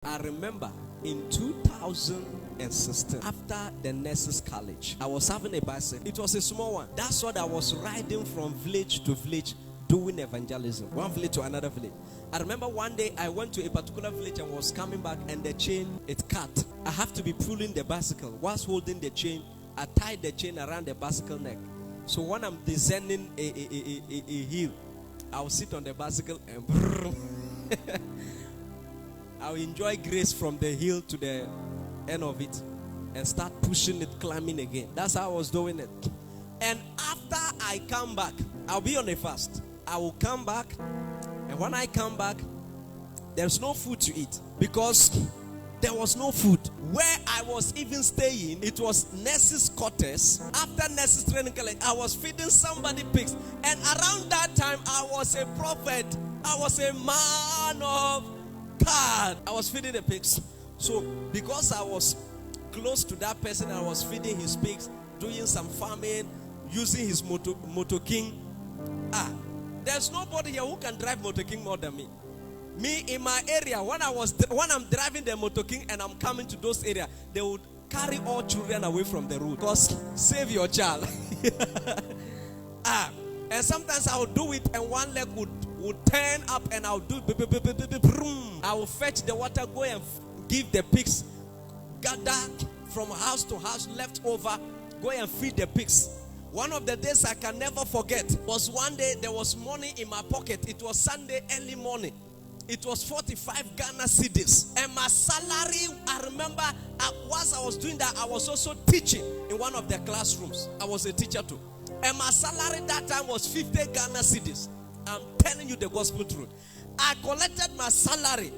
I remember in 2016, after the nurses college, I was having a bicycle. It was a small one. That's what I was riding from village to village doing evangelism. One village to another village. I remember one day I went to a particular village and was coming back and the chain, it cut. I have to be pulling the bicycle. Whilst holding the chain, I tied the chain around the bicycle neck. So when I'm descending a hill, I'll sit on the bicycle and I'll enjoy grace from the hill to the end of it and start pushing it, climbing again. That's how I was doing it. And after I come back, I'll be on a fast. I will come back, and when I come back, there's no food to eat because there was no food. Where I was even staying, it was nurses' quarters. After nurses training college, I was feeding somebody pigs. And around that time, I was a prophet. I was a man of God. I was feeding the pigs. So because I was close to that person, I was feeding his pigs, doing some farming, using his motor king. There's nobody here who can drive motor king more than me. Me in my area, when I'm driving the motor king and I'm coming to those areas, they would carry all children away from the road. Because save your child. And sometimes I would do it and one leg would turn up and I would do I will fetch the water, go and give the pigs, gather from house to house, left over, go and feed the pigs. One of the days I can never forget was one day there was money in my pocket. It was Sunday early morning. It was 45 Ghana cedis. And my salary, I remember, whilst I was doing that, I was also teaching in one of the classrooms. I was a teacher too. And my salary that time was 50 Ghana cedis. I'm telling you the gospel truth. I collected my salary,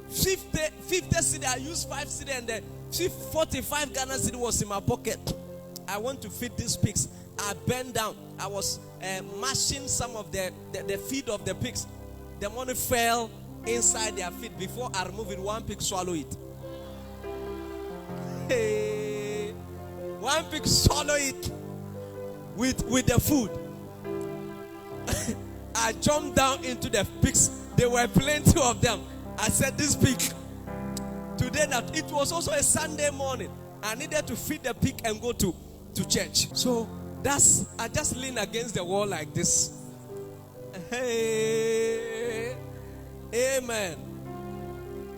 50 cedi. I used 5 cedi and the 45 Ghana cedi was in my pocket. I went to feed these pigs. I bent down. I was mashing some of the feed of the pigs. The money fell inside their feet. Before I remove it, one pig swallow it. Hey, one pig swallow it with the food. I jumped down into the pigs. There were plenty of them. I said, this pig. Today, that it was also a Sunday morning. I needed to feed the pig and go to church. So I just lean against the wall like this. Hey, amen.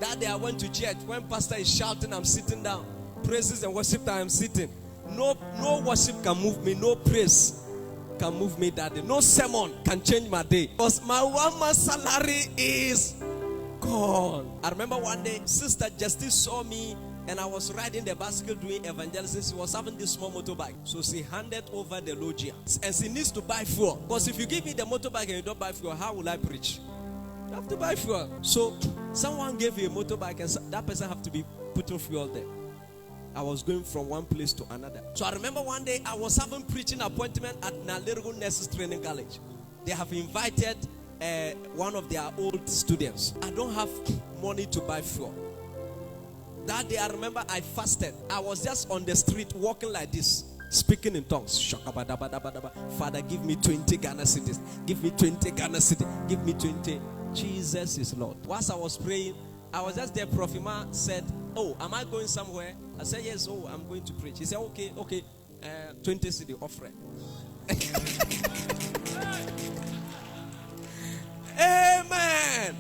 That day I went to church. When pastor is shouting, I'm sitting down. Praises and worship time, I'm sitting. No worship can move me. No praise can move me that day. No sermon can change my day. Because my 1 month salary is gone. I remember one day, Sister Justice saw me and I was riding the bicycle doing evangelism. She was having this small motorbike. So she handed over the logia. And she needs to buy fuel. Because if you give me the motorbike and you don't buy fuel, how will I preach? You have to buy fuel. So someone gave you a motorbike and that person have to be putting fuel there. I was going from one place to another. So I remember one day I was having preaching appointment at Nalerigo Nurses Training College. They have invited one of their old students. I don't have money to buy fuel. That day I remember I fasted. I was just on the street walking like this, speaking in tongues. Father, give me 20 Ghana cedis. Give me 20 Ghana cedis. Give me 20. Jesus is Lord. Whilst I was praying, I was just there. Prophet Ma said, oh, am I going somewhere? I said, yes, oh, I'm going to preach. He said, okay, 20 cedi offering. Amen.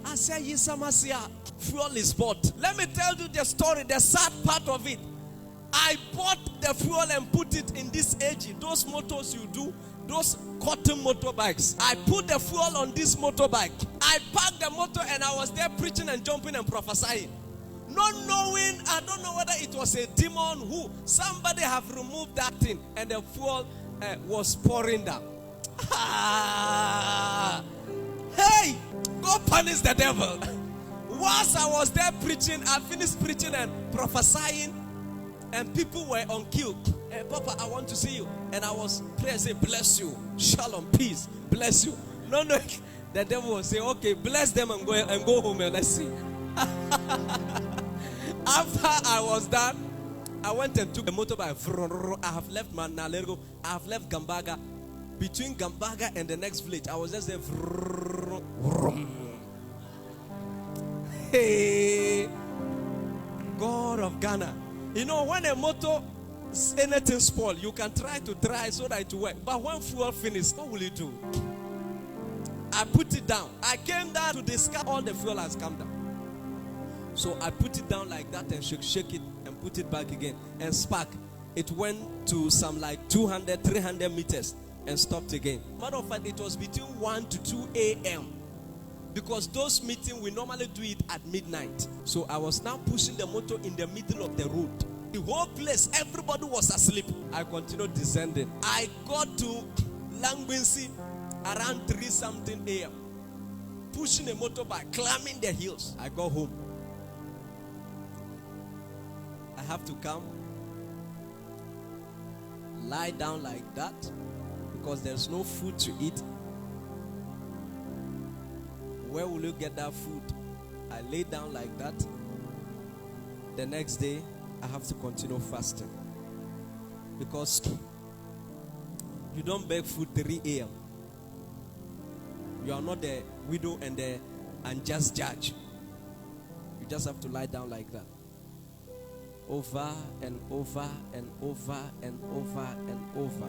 I said, yes, Amasia, fuel is bought. Let me tell you the story, the sad part of it. I bought the fuel and put it in this AG. Those motors you do, those cotton motorbikes. I put the fuel on this motorbike. I parked the motor and I was there preaching and jumping and prophesying. Not knowing, I don't know whether it was a demon who, somebody have removed that thing and the fuel was pouring down. Hey, go punish the devil. Whilst I was there preaching, I finished preaching and prophesying and people were on cue. Hey, Papa, I want to see you. And I was praying, say, bless you. Shalom, peace, bless you. No, the devil will say, okay, bless them and go home and let's see. After I was done, I went and took the motorbike. I have left Nalerigo. I have left Gambaga. Between Gambaga and the next village, I was just there. Hey. Ghana. You know, when a motor, anything spoil, you can try so that it will work. But when fuel finishes, what will you do? I put it down. I came down to discover all the fuel has come down. So I put it down like that and shake it and put it back again and spark. It went to some like 200, 300 meters and stopped again. Matter of fact, it was between 1 to 2 a.m. because those meetings, we normally do it at midnight. So I was now pushing the motor in the middle of the road. The whole place, everybody was asleep. I continued descending. I got to Langwinsi around 3 something a.m. Pushing a motorbike, climbing the hills. I got home. I have to come, lie down like that because there's no food to eat. Where will you get that food? I lay down like that. The next day, I have to continue fasting because you don't beg food 3 a.m. You are not the widow and the unjust judge. You just have to lie down like that. Over and over and over and over and over.